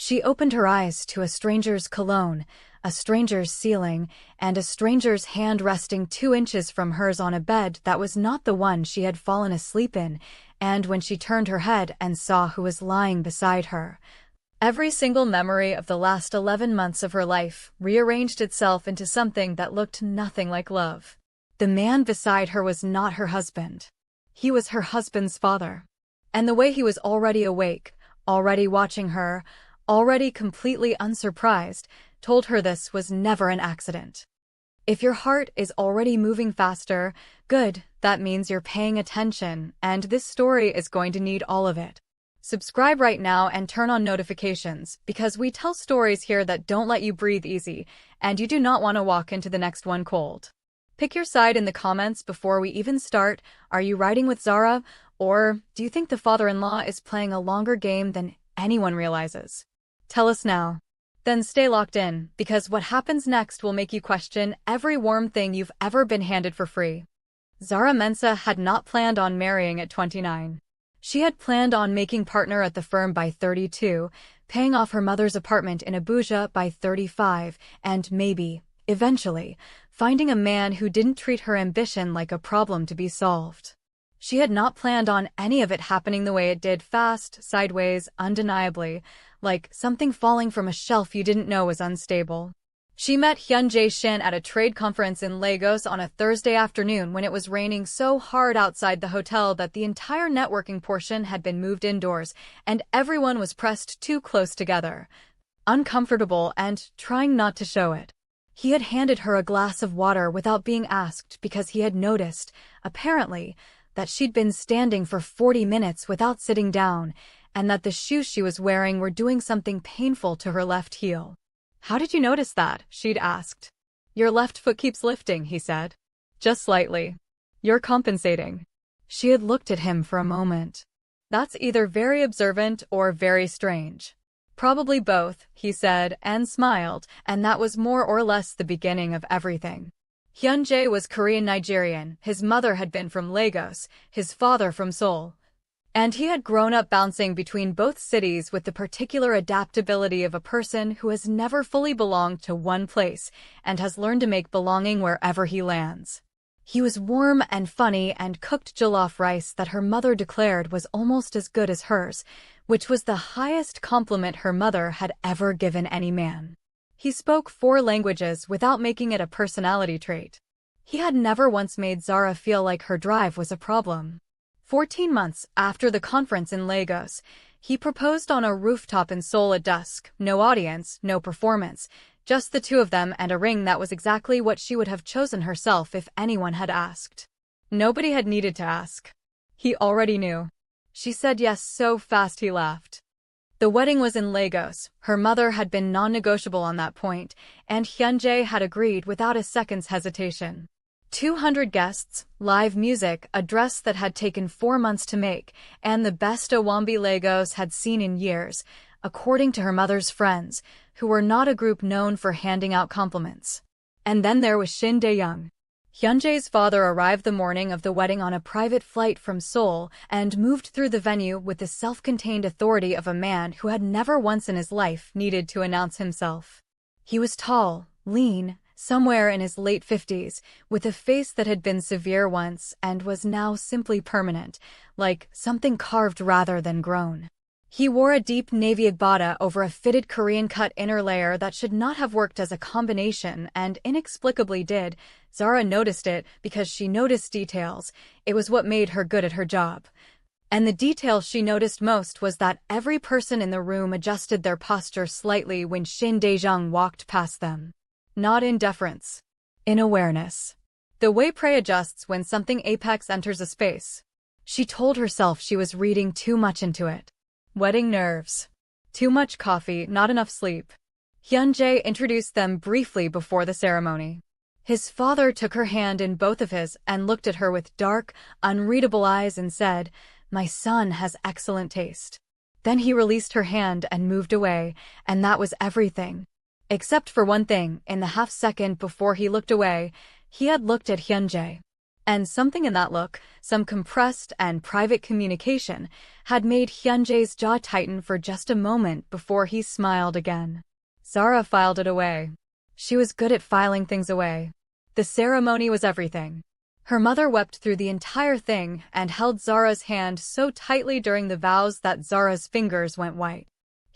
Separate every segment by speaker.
Speaker 1: She opened her eyes to a stranger's cologne, a stranger's ceiling, and a stranger's hand resting 2 inches from hers on a bed that was not the one she had fallen asleep in, and when she turned her head and saw who was lying beside her, every single memory of the last 11 months of her life rearranged itself into something that looked nothing like love. The man beside her was not her husband. He was her husband's father. And the way he was already awake, already watching her, already completely unsurprised, told her this was never an accident. If your heart is already moving faster, good, that means you're paying attention, and this story is going to need all of it. Subscribe right now and turn on notifications, because we tell stories here that don't let you breathe easy, and you do not want to walk into the next one cold. Pick your side in the comments before we even start. Are you riding with Zara, or do you think the father-in-law is playing a longer game than anyone realizes? Tell us now. Then stay locked in, because what happens next will make you question every warm thing you've ever been handed for free. Zara Mensah had not planned on marrying at 29. She had planned on making partner at the firm by 32, paying off her mother's apartment in Abuja by 35, and maybe, eventually, finding a man who didn't treat her ambition like a problem to be solved. She had not planned on any of it happening the way it did, fast, sideways, undeniably, like something falling from a shelf you didn't know was unstable. She met Hyunjae Shin at a trade conference in Lagos on a Thursday afternoon when it was raining so hard outside the hotel that the entire networking portion had been moved indoors, and everyone was pressed too close together, uncomfortable and trying not to show it. He had handed her a glass of water without being asked because he had noticed, apparently, that she'd been standing for 40 minutes without sitting down, and that the shoes she was wearing were doing something painful to her left heel. "How did you notice that?" she'd asked. "Your left foot keeps lifting," he said. "Just slightly. You're compensating." She had looked at him for a moment. "That's either very observant or very strange." "Probably both," he said, and smiled, and that was more or less the beginning of everything. Hyunjae was Korean Nigerian, his mother had been from Lagos, his father from Seoul. And he had grown up bouncing between both cities with the particular adaptability of a person who has never fully belonged to one place and has learned to make belonging wherever he lands. He was warm and funny and cooked jollof rice that her mother declared was almost as good as hers, which was the highest compliment her mother had ever given any man. He spoke 4 languages without making it a personality trait. He had never once made Zara feel like her drive was a problem. 14 months after the conference in Lagos, he proposed on a rooftop in Seoul at dusk, no audience, no performance, just the two of them and a ring that was exactly what she would have chosen herself if anyone had asked. Nobody had needed to ask. He already knew. She said yes so fast he laughed. The wedding was in Lagos. Her mother had been non-negotiable on that point, and Hyunjae had agreed without a second's hesitation. 200 guests, live music, a dress that had taken 4 months to make, and the best Owambi Lagos had seen in years, according to her mother's friends, who were not a group known for handing out compliments. And then there was Shin Dae-young. Hyunjae's father arrived the morning of the wedding on a private flight from Seoul and moved through the venue with the self-contained authority of a man who had never once in his life needed to announce himself. He was tall, lean, somewhere in his late 50s, with a face that had been severe once and was now simply permanent, like something carved rather than grown. He wore a deep navy agbada over a fitted Korean-cut inner layer that should not have worked as a combination and inexplicably did. Zara noticed it because she noticed details. It was what made her good at her job. And the detail she noticed most was that every person in the room adjusted their posture slightly when Shin Dae-young walked past them. Not in deference. In awareness. The way prey adjusts when something apex enters a space. She told herself she was reading too much into it. Wedding nerves. Too much coffee, not enough sleep. Hyunjae introduced them briefly before the ceremony. His father took her hand in both of his and looked at her with dark, unreadable eyes and said, "My son has excellent taste." Then he released her hand and moved away, and that was everything. Except for one thing, in the half-second before he looked away, he had looked at Hyunjae. And something in that look, some compressed and private communication, had made Hyunjae's jaw tighten for just a moment before he smiled again. Zara filed it away. She was good at filing things away. The ceremony was everything. Her mother wept through the entire thing and held Zara's hand so tightly during the vows that Zara's fingers went white.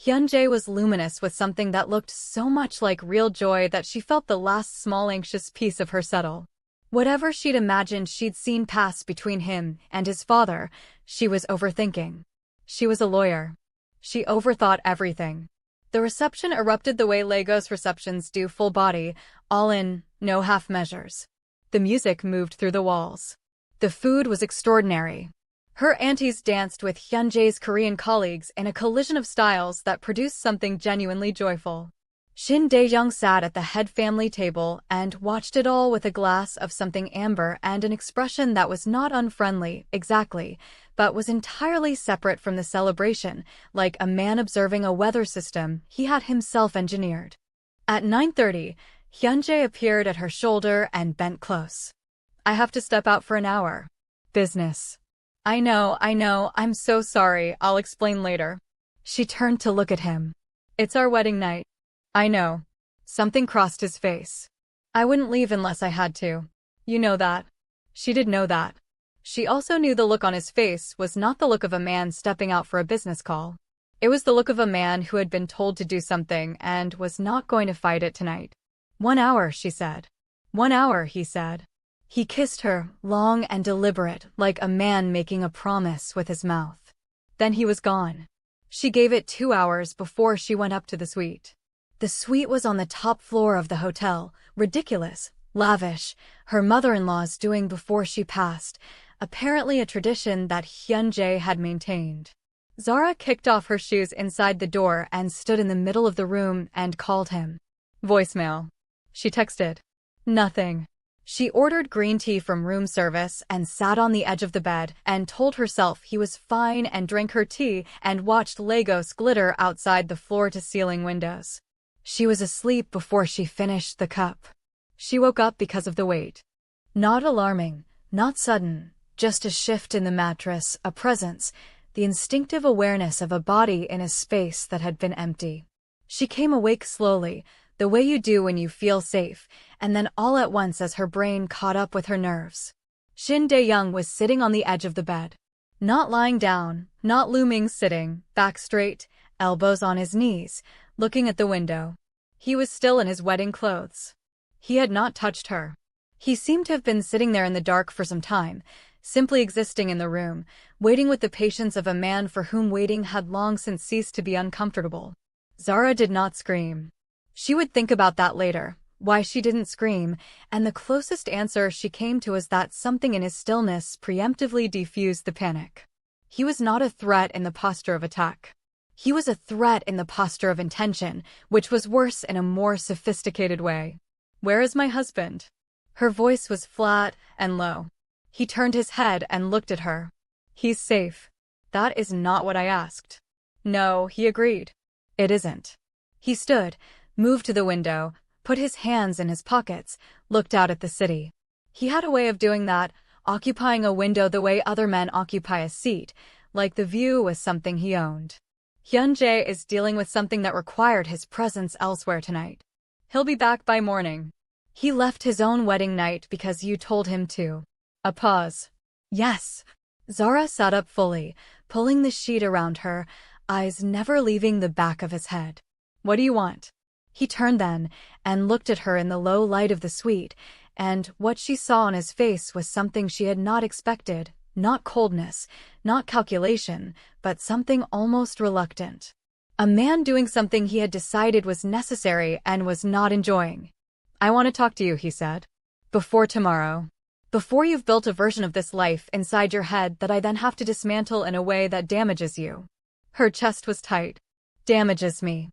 Speaker 1: Hyunjae was luminous with something that looked so much like real joy that she felt the last small anxious piece of her settle. Whatever she'd imagined she'd seen pass between him and his father, she was overthinking. She was a lawyer. She overthought everything. The reception erupted the way Lagos receptions do, full body, all in, no half measures. The music moved through the walls. The food was extraordinary. Her aunties danced with Hyunjae's Korean colleagues in a collision of styles that produced something genuinely joyful. Shin Dae-young sat at the head family table and watched it all with a glass of something amber and an expression that was not unfriendly, exactly, but was entirely separate from the celebration, like a man observing a weather system he had himself engineered. At 9:30, Hyunjae appeared at her shoulder and bent close. "I have to step out for an hour. Business." I know, I'm so sorry, I'll explain later." She turned to look at him. "It's our wedding night." "I know." Something crossed his face. "I wouldn't leave unless I had to. You know that." She did know that. She also knew the look on his face was not the look of a man stepping out for a business call. It was the look of a man who had been told to do something and was not going to fight it tonight. "1 hour," she said. "1 hour," he said. He kissed her, long and deliberate, like a man making a promise with his mouth. Then he was gone. She gave it 2 hours before she went up to the suite. The suite was on the top floor of the hotel, ridiculous, lavish, her mother-in-law's doing before she passed, apparently a tradition that Hyunjae had maintained. Zara kicked off her shoes inside the door and stood in the middle of the room and called him. Voicemail. She texted. Nothing. She ordered green tea from room service and sat on the edge of the bed and told herself he was fine and drank her tea and watched Legos glitter outside the floor-to-ceiling windows. She was asleep before she finished the cup. She woke up because of the weight. Not alarming, not sudden, just a shift in the mattress, a presence, the instinctive awareness of a body in a space that had been empty. She came awake slowly, the way you do when you feel safe, and then all at once as her brain caught up with her nerves. Shin Dae-young was sitting on the edge of the bed. Not lying down, not looming, sitting, back straight, elbows on his knees, looking at the window. He was still in his wedding clothes. He had not touched her. He seemed to have been sitting there in the dark for some time, simply existing in the room, waiting with the patience of a man for whom waiting had long since ceased to be uncomfortable. Zara did not scream. She would think about that later, why she didn't scream, and the closest answer she came to was that something in his stillness preemptively defused the panic. He was not a threat in the posture of attack. He was a threat in the posture of intention, which was worse in a more sophisticated way. Where is my husband? Her voice was flat and low. He turned his head and looked at her. He's safe. That is not what I asked. No, he agreed. It isn't. He stood, moved to the window, put his hands in his pockets, looked out at the city. He had a way of doing that, occupying a window the way other men occupy a seat, like the view was something he owned. Hyunjae is dealing with something that required his presence elsewhere tonight. He'll be back by morning. He left his own wedding night because you told him to. A pause. Yes. Zara sat up fully, pulling the sheet around her, eyes never leaving the back of his head. What do you want? He turned then, and looked at her in the low light of the suite, and what she saw on his face was something she had not expected, not coldness, not calculation, but something almost reluctant. A man doing something he had decided was necessary and was not enjoying. I want to talk to you, he said. Before tomorrow. Before you've built a version of this life inside your head that I then have to dismantle in a way that damages you. Her chest was tight. Damages me.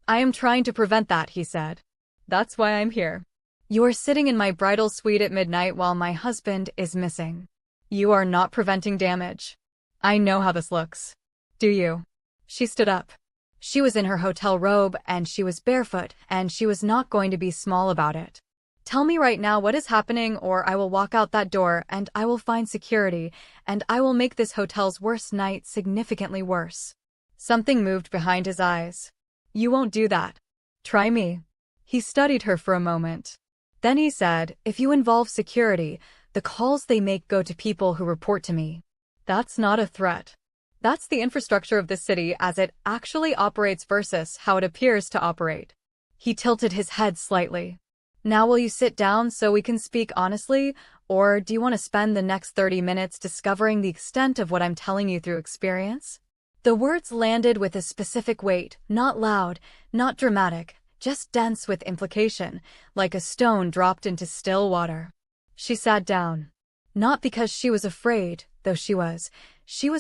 Speaker 1: I am trying to prevent that, he said. That's why I'm here. You are sitting in my bridal suite at midnight while my husband is missing. You are not preventing damage. I know how this looks. Do you? She stood up. She was in her hotel robe and she was barefoot and she was not going to be small about it. Tell me right now what is happening, or I will walk out that door and I will find security, and I will make this hotel's worst night significantly worse. Something moved behind his eyes. You won't do that. Try me. He studied her for a moment. Then he said, if you involve security, the calls they make go to people who report to me. That's not a threat. That's the infrastructure of this city as it actually operates versus how it appears to operate. He tilted his head slightly. Now will you sit down so we can speak honestly, or do you want to spend the next 30 minutes discovering the extent of what I'm telling you through experience? The words landed with a specific weight, not loud, not dramatic, just dense with implication, like a stone dropped into still water. She sat down. Not because she was afraid, though she was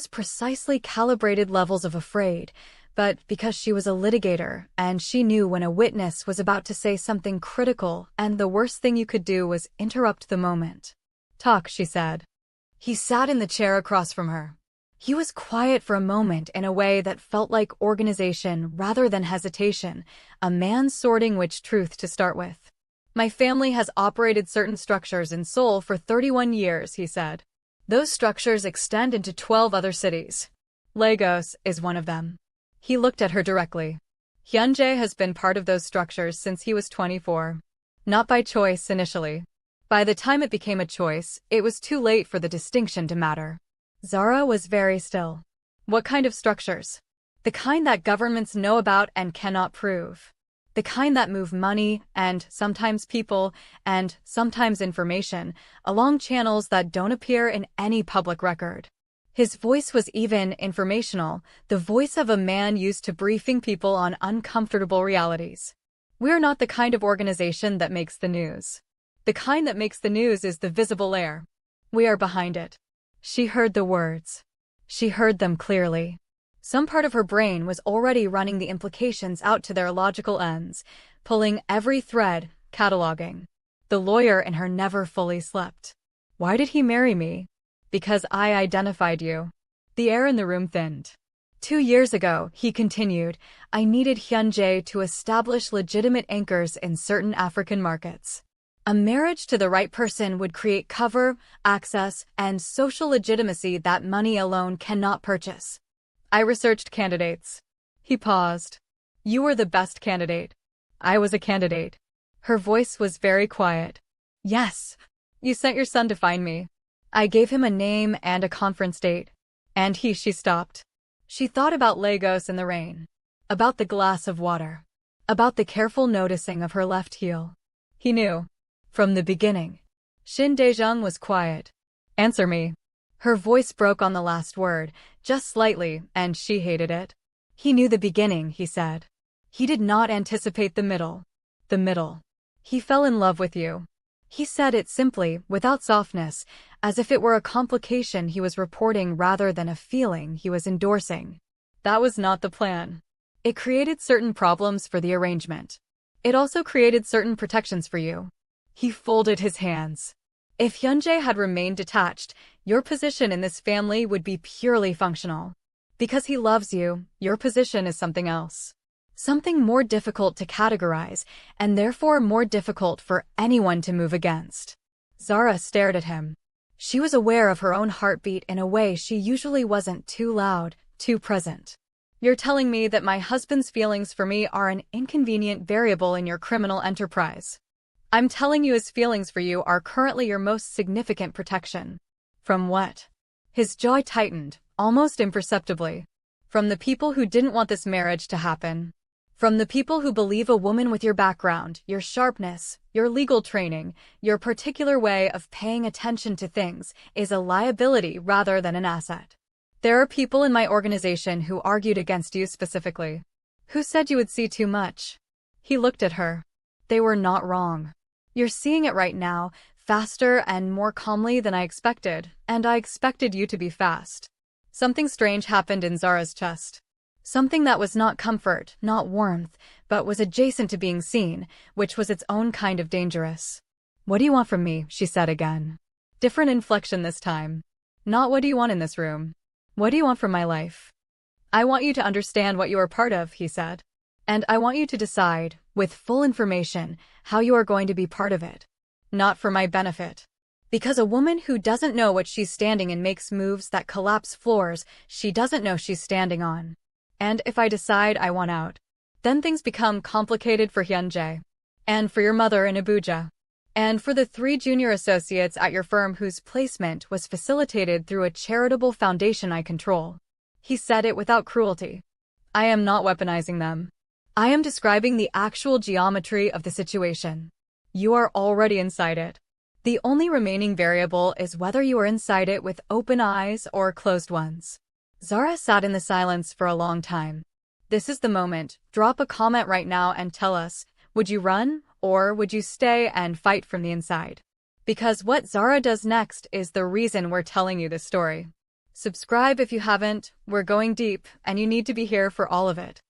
Speaker 1: precisely calibrated levels of afraid, but because she was a litigator, and she knew when a witness was about to say something critical, and the worst thing you could do was interrupt the moment. Talk, she said. He sat in the chair across from her. He was quiet for a moment in a way that felt like organization rather than hesitation, a man sorting which truth to start with. My family has operated certain structures in Seoul for 31 years, he said. Those structures extend into 12 other cities. Lagos is one of them. He looked at her directly. Hyunjae has been part of those structures since he was 24. Not by choice initially. By the time it became a choice, it was too late for the distinction to matter. Zara was very still. What kind of structures? The kind that governments know about and cannot prove. The kind that move money, and sometimes people, and sometimes information, along channels that don't appear in any public record. His voice was even informational, the voice of a man used to briefing people on uncomfortable realities. We're not the kind of organization that makes the news. The kind that makes the news is the visible layer. We are behind it. She heard the words. She heard them clearly. Some part of her brain was already running the implications out to their logical ends, pulling every thread, cataloging. The lawyer in her never fully slept. Why did he marry me? Because I identified you. The air in the room thinned. 2 years ago, he continued, I needed Hyunjae to establish legitimate anchors in certain African markets. A marriage to the right person would create cover, access, and social legitimacy that money alone cannot purchase. I researched candidates. He paused. You were the best candidate. I was a candidate. Her voice was very quiet. Yes. You sent your son to find me. I gave him a name and a conference date. And she stopped. She thought about Lagos in the rain. About the glass of water. About the careful noticing of her left heel. He knew. From the beginning. Shin Daejung was quiet. Answer me. Her voice broke on the last word, just slightly, and she hated it. He knew the beginning, he said. He did not anticipate the middle. The middle. He fell in love with you. He said it simply, without softness, as if it were a complication he was reporting rather than a feeling he was endorsing. That was not the plan. It created certain problems for the arrangement. It also created certain protections for you. He folded his hands. If Hyunjae had remained detached, your position in this family would be purely functional. Because he loves you, your position is something else. Something more difficult to categorize, and therefore more difficult for anyone to move against. Zara stared at him. She was aware of her own heartbeat in a way she usually wasn't, too loud, too present. You're telling me that my husband's feelings for me are an inconvenient variable in your criminal enterprise. I'm telling you his feelings for you are currently your most significant protection. From what? His jaw tightened, almost imperceptibly. From the people who didn't want this marriage to happen. From the people who believe a woman with your background, your sharpness, your legal training, your particular way of paying attention to things, is a liability rather than an asset. There are people in my organization who argued against you specifically. Who said you would see too much? He looked at her. They were not wrong. You're seeing it right now, faster and more calmly than I expected, and I expected you to be fast. Something strange happened in Zara's chest. Something that was not comfort, not warmth, but was adjacent to being seen, which was its own kind of dangerous. What do you want from me? She said again. Different inflection this time. Not what do you want in this room. What do you want from my life? I want you to understand what you are part of, he said. And I want you to decide, with full information, how you are going to be part of it. not for my benefit. Because a woman who doesn't know what she's standing in makes moves that collapse floors she doesn't know she's standing on. And if I decide I want out, then things become complicated for Hyunjae. And for your mother in Abuja. And for the 3 junior associates at your firm whose placement was facilitated through a charitable foundation I control. He said it without cruelty. I am not weaponizing them. I am describing the actual geometry of the situation. You are already inside it. The only remaining variable is whether you are inside it with open eyes or closed ones. Zara sat in the silence for a long time. This is the moment. Drop a comment right now and tell us, would you run, or would you stay and fight from the inside? Because what Zara does next is the reason we're telling you this story. Subscribe if you haven't, we're going deep, and you need to be here for all of it.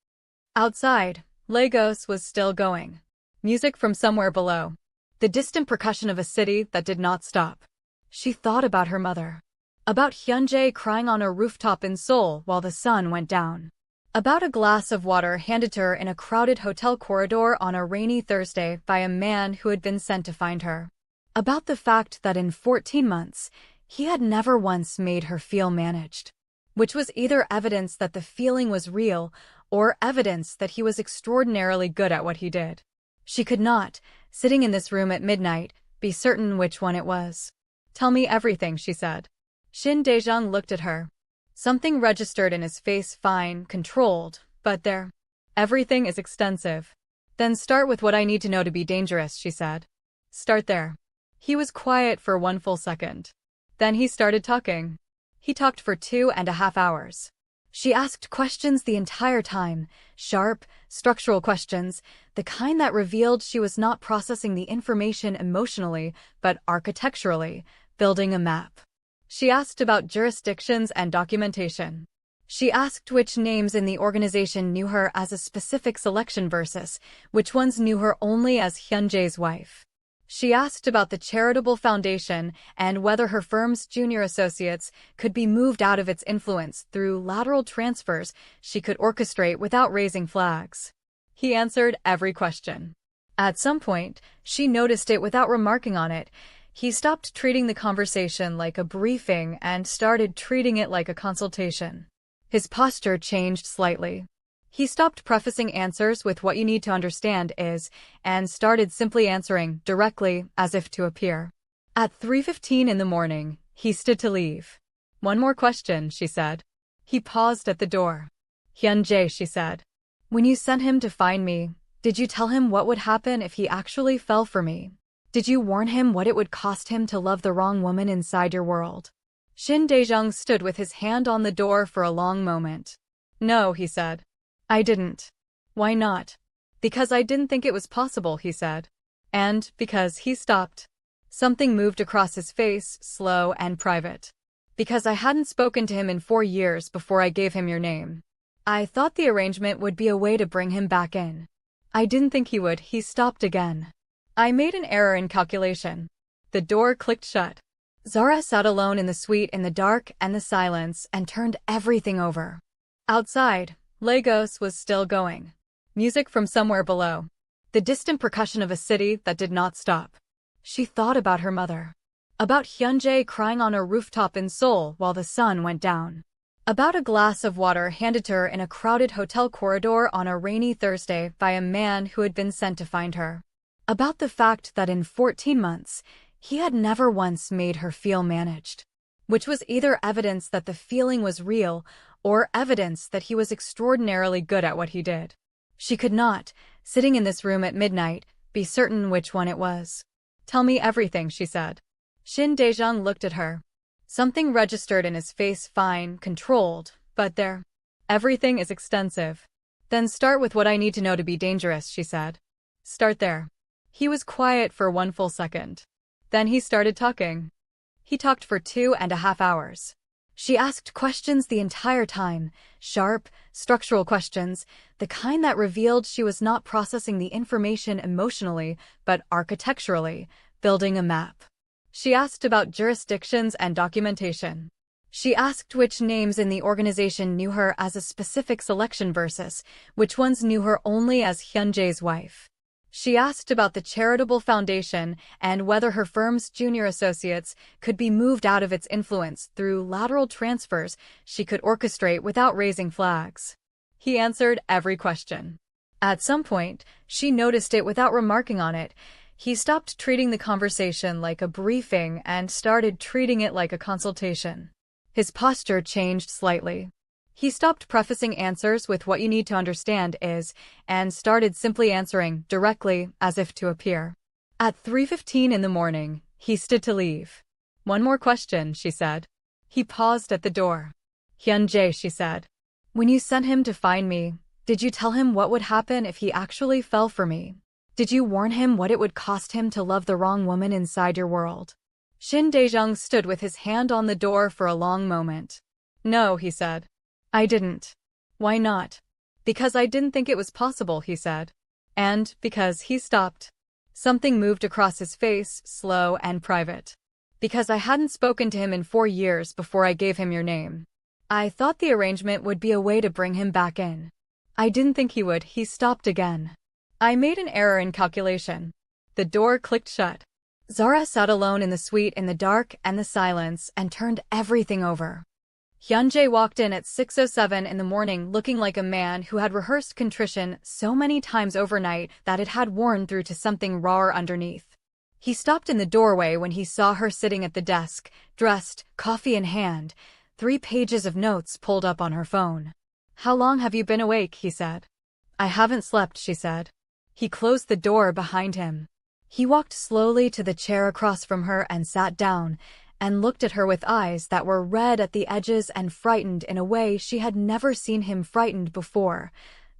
Speaker 1: Outside, Lagos was still going. Music from somewhere below. The distant percussion of a city that did not stop. She thought about her mother. About Hyunjae crying on a rooftop in Seoul while the sun went down. About a glass of water handed to her in a crowded hotel corridor on a rainy Thursday by a man who had been sent to find her. About the fact that in 14 months, he had never once made her feel managed. Which was either evidence that the feeling was real or evidence that he was extraordinarily good at what he did. She could not, sitting in this room at midnight, be certain which one it was. Tell me everything, she said. Shin Daejong looked at her. Something registered in his face, fine, controlled, but there. Everything is extensive. Then start with what I need to know to be dangerous, she said. Start there. He was quiet for 1 full second. Then he started talking. He talked for 2.5 hours. She asked questions the entire time, sharp, structural questions, the kind that revealed she was not processing the information emotionally, but architecturally, building a map. She asked about jurisdictions and documentation. She asked which names in the organization knew her as a specific selection versus which ones knew her only as Hyunjae's wife. She asked about the charitable foundation and whether her firm's junior associates could be moved out of its influence through lateral transfers she could orchestrate without raising flags. He answered every question. At some point, she noticed it without remarking on it. He stopped treating the conversation like a briefing and started treating it like a consultation. His posture changed slightly. He stopped prefacing answers with what you need to understand is, and started simply answering directly, as if to appear. At 3:15 in the morning, he stood to leave. One more question, she said. He paused at the door. Hyunjae, she said. When you sent him to find me, did you tell him what would happen if he actually fell for me? Did you warn him what it would cost him to love the wrong woman inside your world? Shin Daejong stood with his hand on the door for a long moment. No, he said. I didn't. Why not? Because I didn't think it was possible, he said. And because he stopped. Something moved across his face, slow and private. Because I hadn't spoken to him in 4 years before I gave him your name. I thought the arrangement would be a way to bring him back in. I didn't think he would. He stopped again. I made an error in calculation. The door clicked shut. Zara sat alone in the suite in the dark and the silence and turned everything over. Outside, Lagos was still going. Music from somewhere below. The distant percussion of a city that did not stop. She thought about her mother. About Hyunjae crying on a rooftop in Seoul while the sun went down. About a glass of water handed to her in a crowded hotel corridor on a rainy Thursday by a man who had been sent to find her. About the fact that in 14 months, he had never once made her feel managed. Which was either evidence that the feeling was real or evidence that he was extraordinarily good at what he did. She could not, sitting in this room at midnight, be certain which one it was. Tell me everything, she said. Shin Daejong looked at her. Something registered in his face, fine, controlled, but there. Everything is extensive. Then start with what I need to know to be dangerous, she said. Start there. He was quiet for 1 full second. Then he started talking. He talked for 2.5 hours. She asked questions the entire time, sharp, structural questions, the kind that revealed she was not processing the information emotionally, but architecturally, building a map. She asked about jurisdictions and documentation. She asked which names in the organization knew her as a specific selection versus which ones knew her only as Hyunjae's wife. She asked about the charitable foundation and whether her firm's junior associates could be moved out of its influence through lateral transfers she could orchestrate without raising flags. He answered every question. At some point, she noticed it without remarking on it. He stopped treating the conversation like a briefing and started treating it like a consultation. His posture changed slightly. He stopped prefacing answers with "what you need to understand is," and started simply answering directly, as if to appear. At 3:15 in the morning, he stood to leave. "One more question," she said. He paused at the door. "Hyun-jae," she said. "When you sent him to find me, did you tell him what would happen if he actually fell for me? Did you warn him what it would cost him to love the wrong woman inside your world?" Shin Dae-jung stood with his hand on the door for a long moment. "No," he said. "I didn't." "Why not?" "Because I didn't think it was possible," he said. "And because," he stopped. Something moved across his face, slow and private. "Because I hadn't spoken to him in 4 years before I gave him your name. I thought the arrangement would be a way to bring him back in. I didn't think he would." He stopped again. "I made an error in calculation." The door clicked shut. Zara sat alone in the suite in the dark and the silence and turned everything over. Hyun-jae walked in at 6:07 in the morning looking like a man who had rehearsed contrition so many times overnight that it had worn through to something rawer underneath. He stopped in the doorway when he saw her sitting at the desk, dressed, coffee in hand, 3 pages of notes pulled up on her phone. "How long have you been awake?" he said. "I haven't slept," she said. He closed the door behind him. He walked slowly to the chair across from her and sat down, and looked at her with eyes that were red at the edges and frightened in a way she had never seen him frightened before,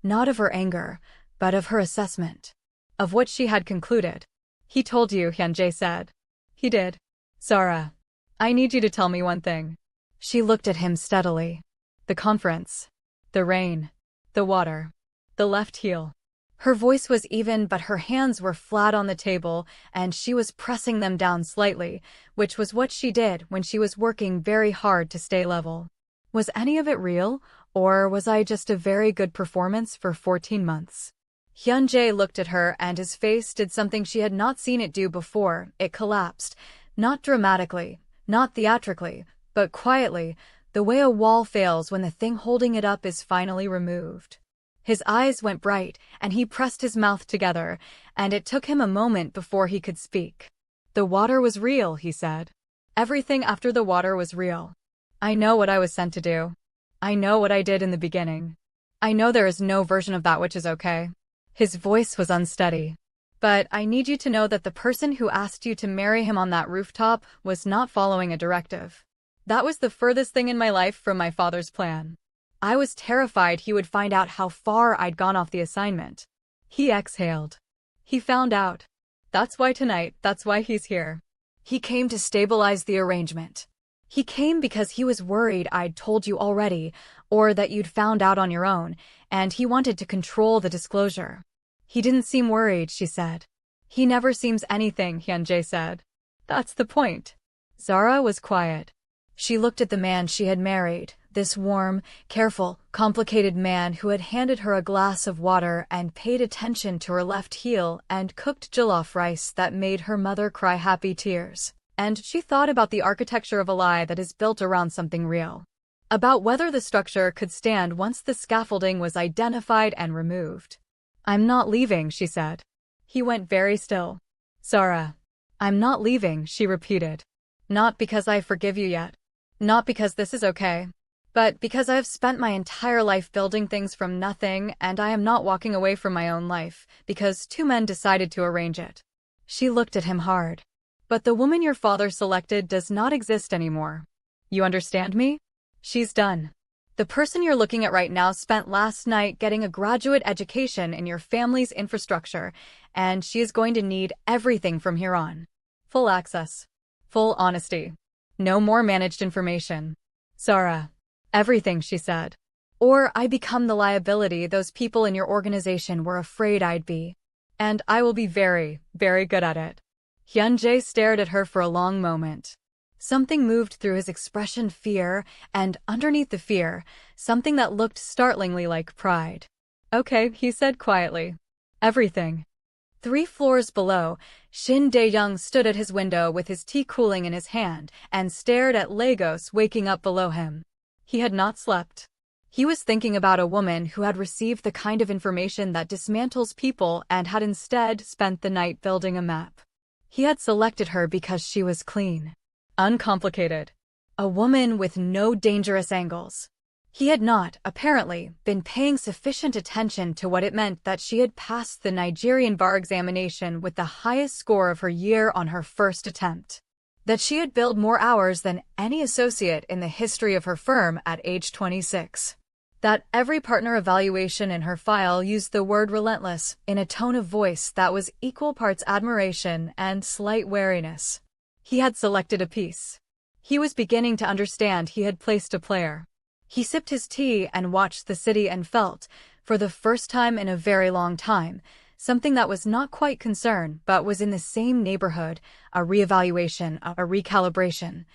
Speaker 1: not of her anger, but of her assessment. Of what she had concluded. "He told you," Hyun-jae said. "He did." "Zara, I need you to tell me one thing." She looked at him steadily. "The conference. The rain. The water. The left heel." Her voice was even, but her hands were flat on the table, and she was pressing them down slightly, which was what she did when she was working very hard to stay level. "Was any of it real, or was I just a very good performance for 14 months? Hyun-jae looked at her and his face did something she had not seen it do before. It collapsed. Not dramatically, not theatrically, but quietly, the way a wall fails when the thing holding it up is finally removed. His eyes went bright, and he pressed his mouth together, and it took him a moment before he could speak. "The water was real," he said. "Everything after the water was real. I know what I was sent to do. I know what I did in the beginning. I know there is no version of that which is okay." His voice was unsteady. "But I need you to know that the person who asked you to marry him on that rooftop was not following a directive. That was the furthest thing in my life from my father's plan. I was terrified he would find out how far I'd gone off the assignment." He exhaled. "He found out. That's why tonight, that's why he's here. He came to stabilize the arrangement. He came because he was worried I'd told you already, or that you'd found out on your own, and he wanted to control the disclosure." "He didn't seem worried," she said. "He never seems anything," Hyun-jae said. "That's the point." Zara was quiet. She looked at the man she had married, this warm, careful, complicated man who had handed her a glass of water and paid attention to her left heel and cooked jollof rice that made her mother cry happy tears. And she thought about the architecture of a lie that is built around something real. About whether the structure could stand once the scaffolding was identified and removed. "I'm not leaving," she said. He went very still. "Zara, I'm not leaving," she repeated. "Not because I forgive you yet. Not because this is okay. But because I have spent my entire life building things from nothing, and I am not walking away from my own life, because 2 men decided to arrange it." She looked at him hard. "But the woman your father selected does not exist anymore. You understand me? She's done. The person you're looking at right now spent last night getting a graduate education in your family's infrastructure, and she is going to need everything from here on. Full access. Full honesty. No more managed information. Zara. Everything," she said. "Or I become the liability those people in your organization were afraid I'd be. And I will be very, very good at it." Hyun-jae stared at her for a long moment. Something moved through his expression, fear, and underneath the fear, something that looked startlingly like pride. "Okay," he said quietly. "Everything." 3 floors below, Shin Dae-young stood at his window with his tea cooling in his hand and stared at Lagos waking up below him. He had not slept. He was thinking about a woman who had received the kind of information that dismantles people and had instead spent the night building a map. He had selected her because she was clean, uncomplicated, a woman with no dangerous angles. He had not, apparently, been paying sufficient attention to what it meant that she had passed the Nigerian bar examination with the highest score of her year on her first attempt. That she had billed more hours than any associate in the history of her firm at age 26. That every partner evaluation in her file used the word relentless in a tone of voice that was equal parts admiration and slight wariness. He had selected a piece. He was beginning to understand he had placed a player. He sipped his tea and watched the city and felt, for the first time in a very long time, something that was not quite concern but was in the same neighborhood, a reevaluation, a recalibration.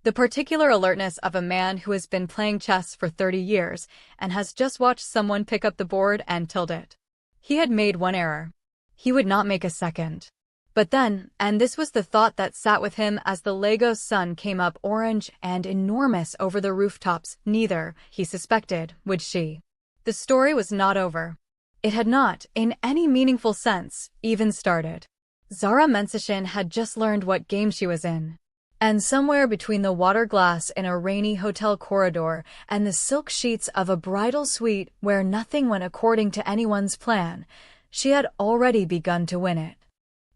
Speaker 1: The particular alertness of a man who has been playing chess for 30 years and has just watched someone pick up the board and tilt it. He had made one error. He would not make a second. But then, and this was the thought that sat with him as the Lagos sun came up orange and enormous over the rooftops, neither, he suspected, would she. The story was not over. It had not, in any meaningful sense, even started. Zara Mensashin had just learned what game she was in. And somewhere between the water glass in a rainy hotel corridor and the silk sheets of a bridal suite where nothing went according to anyone's plan, she had already begun to win it.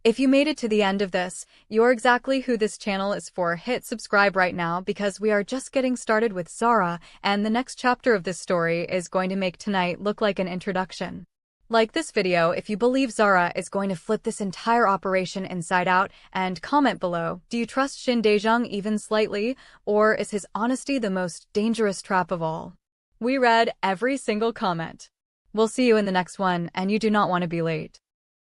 Speaker 1: If you made it to the end of this, you're exactly who this channel is for. Hit subscribe right now because we are just getting started with Zara, and the next chapter of this story is going to make tonight look like an introduction. Like this video if you believe Zara is going to flip this entire operation inside out, and comment below, do you trust Shin Dae-young even slightly, or is his honesty the most dangerous trap of all? We read every single comment. We'll see you in the next one, and you do not want to be late.